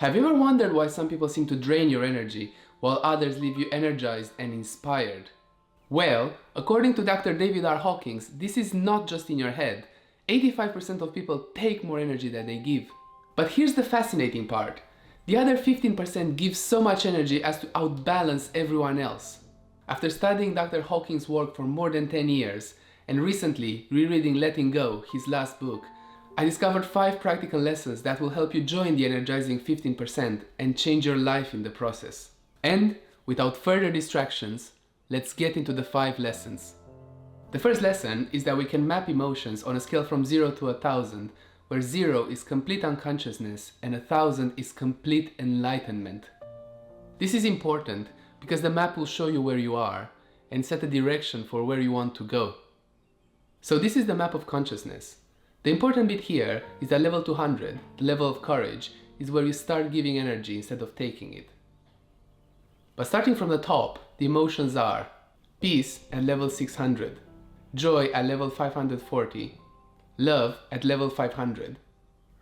Have you ever wondered why some people seem to drain your energy while others leave you energized and inspired? Well, according to Dr. David R. Hawkins, this is not just in your head. 85% of people take more energy than they give. But here's the fascinating part. The other 15% give so much energy as to outbalance everyone else. After studying Dr. Hawkins' work for more than 10 years, and recently rereading Letting Go, his last book, I discovered 5 practical lessons that will help you join the energizing 15% and change your life in the process. And, without further distractions, let's get into the 5 lessons. The first lesson is that we can map emotions on a scale from 0 to 1,000, where 0 is complete unconsciousness and 1,000 is complete enlightenment. This is important because the map will show you where you are and set a direction for where you want to go. So this is the map of consciousness. The important bit here is that level 200, the level of courage, is where you start giving energy instead of taking it. But starting from the top, the emotions are peace at level 600, joy at level 540, love at level 500,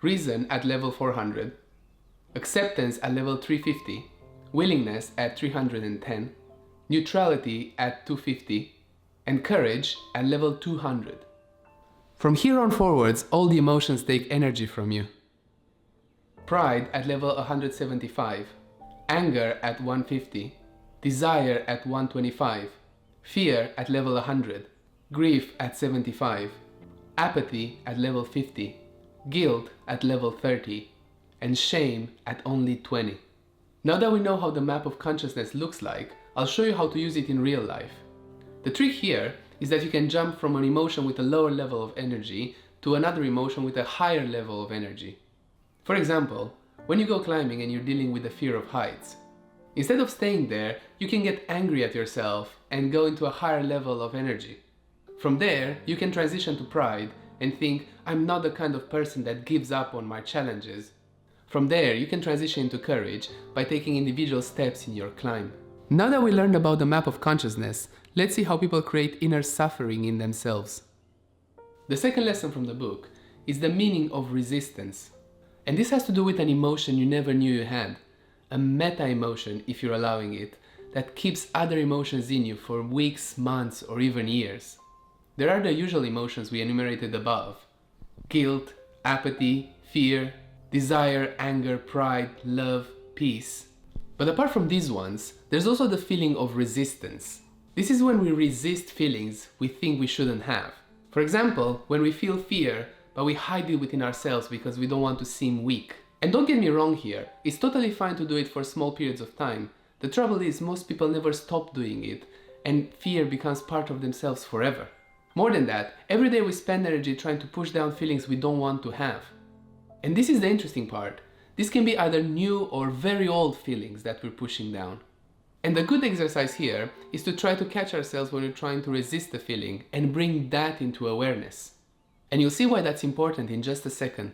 reason at level 400, acceptance at level 350, willingness at 310, neutrality at 250, and courage at level 200. From here on forwards, all the emotions take energy from you. Pride at level 175, anger at 150, desire at 125, fear at level 100, grief at 75, apathy at level 50, guilt at level 30, and shame at only 20. Now that we know how the map of consciousness looks like, I'll show you how to use it in real life. The trick here is that you can jump from an emotion with a lower level of energy to another emotion with a higher level of energy. For example, when you go climbing and you're dealing with the fear of heights, instead of staying there, you can get angry at yourself and go into a higher level of energy. From there, you can transition to pride and think, I'm not the kind of person that gives up on my challenges. From there, you can transition into courage by taking individual steps in your climb. Now that we learned about the map of consciousness, let's see how people create inner suffering in themselves. The second lesson from the book is the meaning of resistance. And this has to do with an emotion you never knew you had. A meta-emotion, if you're allowing it, that keeps other emotions in you for weeks, months, or even years. There are the usual emotions we enumerated above: guilt, apathy, fear, desire, anger, pride, love, peace. But apart from these ones, there's also the feeling of resistance. This is when we resist feelings we think we shouldn't have. For example, when we feel fear, but we hide it within ourselves because we don't want to seem weak. And don't get me wrong here, it's totally fine to do it for small periods of time. The trouble is, most people never stop doing it, and fear becomes part of themselves forever. More than that, every day we spend energy trying to push down feelings we don't want to have. And this is the interesting part. This can be either new or very old feelings that we're pushing down. And the good exercise here is to try to catch ourselves when we're trying to resist the feeling and bring that into awareness. And you'll see why that's important in just a second.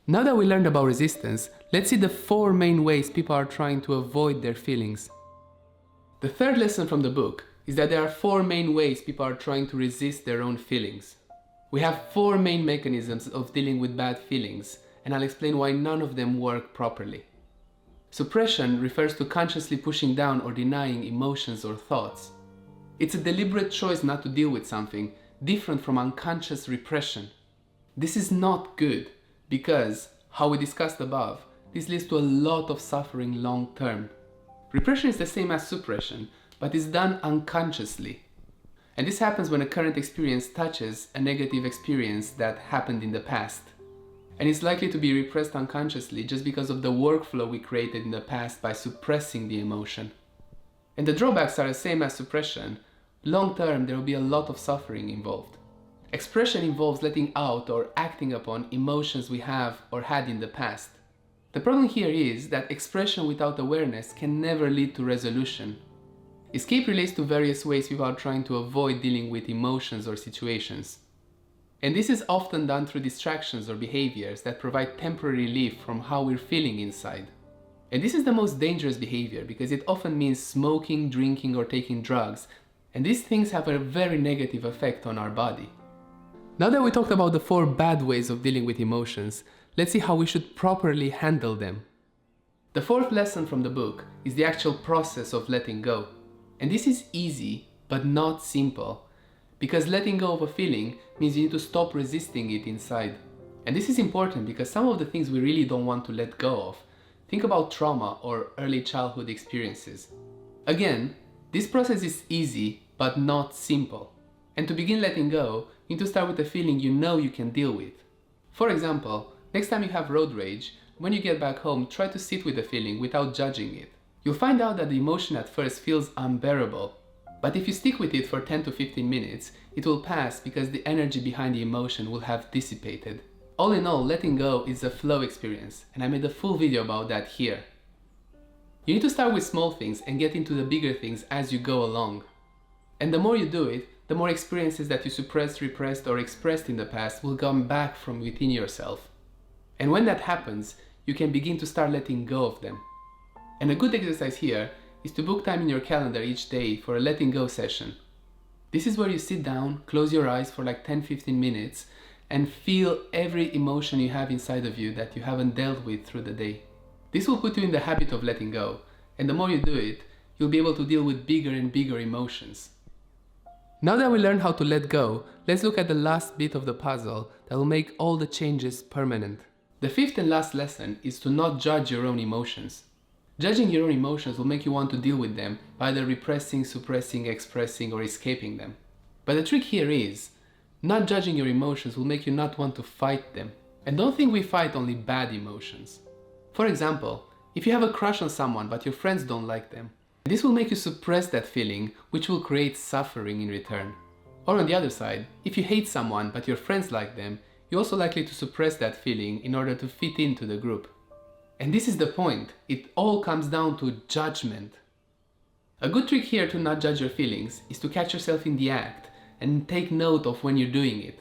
Now that we learned about resistance, let's see the 4 main ways people are trying to avoid their feelings. The third lesson from the book is that there are 4 main ways people are trying to resist their own feelings. We have 4 main mechanisms of dealing with bad feelings, and I'll explain why none of them work properly. Suppression refers to consciously pushing down or denying emotions or thoughts. It's a deliberate choice not to deal with something, different from unconscious repression. This is not good because, how we discussed above, this leads to a lot of suffering long term. Repression is the same as suppression, but is done unconsciously. And this happens when a current experience touches a negative experience that happened in the past. And it's likely to be repressed unconsciously just because of the workflow we created in the past by suppressing the emotion. And the drawbacks are the same as suppression. Long term, there will be a lot of suffering involved. Expression involves letting out or acting upon emotions we have or had in the past. The problem here is that expression without awareness can never lead to resolution. Escape relates to various ways people are trying to avoid dealing with emotions or situations. And this is often done through distractions or behaviors that provide temporary relief from how we're feeling inside. And this is the most dangerous behavior because it often means smoking, drinking, or taking drugs. And these things have a very negative effect on our body. Now that we talked about the 4 bad ways of dealing with emotions, let's see how we should properly handle them. The fourth lesson from the book is the actual process of letting go. And this is easy, but not simple. Because letting go of a feeling means you need to stop resisting it inside. And this is important because some of the things we really don't want to let go of. Think about trauma or early childhood experiences. Again, this process is easy, but not simple. And to begin letting go, you need to start with a feeling you know you can deal with. For example, next time you have road rage, when you get back home, try to sit with the feeling without judging it. You'll find out that the emotion at first feels unbearable. But if you stick with it for 10 to 15 minutes, it will pass because the energy behind the emotion will have dissipated. All in all, letting go is a flow experience, and I made a full video about that here. You need to start with small things and get into the bigger things as you go along. And the more you do it, the more experiences that you suppressed, repressed, or expressed in the past will come back from within yourself. And when that happens, you can begin to start letting go of them. And a good exercise here is to book time in your calendar each day for a letting go session. This is where you sit down, close your eyes for like 10-15 minutes, and feel every emotion you have inside of you that you haven't dealt with through the day. This will put you in the habit of letting go, and the more you do it, you'll be able to deal with bigger and bigger emotions. Now that we learned how to let go, let's look at the last bit of the puzzle that will make all the changes permanent. The fifth and last lesson is to not judge your own emotions. Judging your own emotions will make you want to deal with them by either repressing, suppressing, expressing, or escaping them. But the trick here is, not judging your emotions will make you not want to fight them. And don't think we fight only bad emotions. For example, if you have a crush on someone but your friends don't like them, this will make you suppress that feeling, which will create suffering in return. Or on the other side, if you hate someone but your friends like them, you're also likely to suppress that feeling in order to fit into the group. And this is the point, it all comes down to judgment. A good trick here to not judge your feelings is to catch yourself in the act and take note of when you're doing it.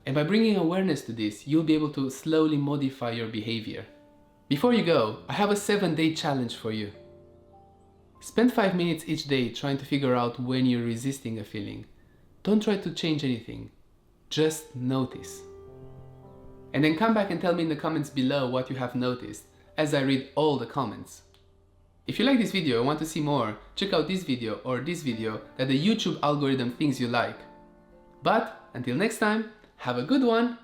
And by bringing awareness to this, you'll be able to slowly modify your behavior. Before you go, I have a 7-day challenge for you. Spend 5 minutes each day trying to figure out when you're resisting a feeling. Don't try to change anything, just notice. And then come back and tell me in the comments below what you have noticed, as I read all the comments. If you like this video and want to see more, check out this video or this video that the YouTube algorithm thinks you like. But until next time, have a good one!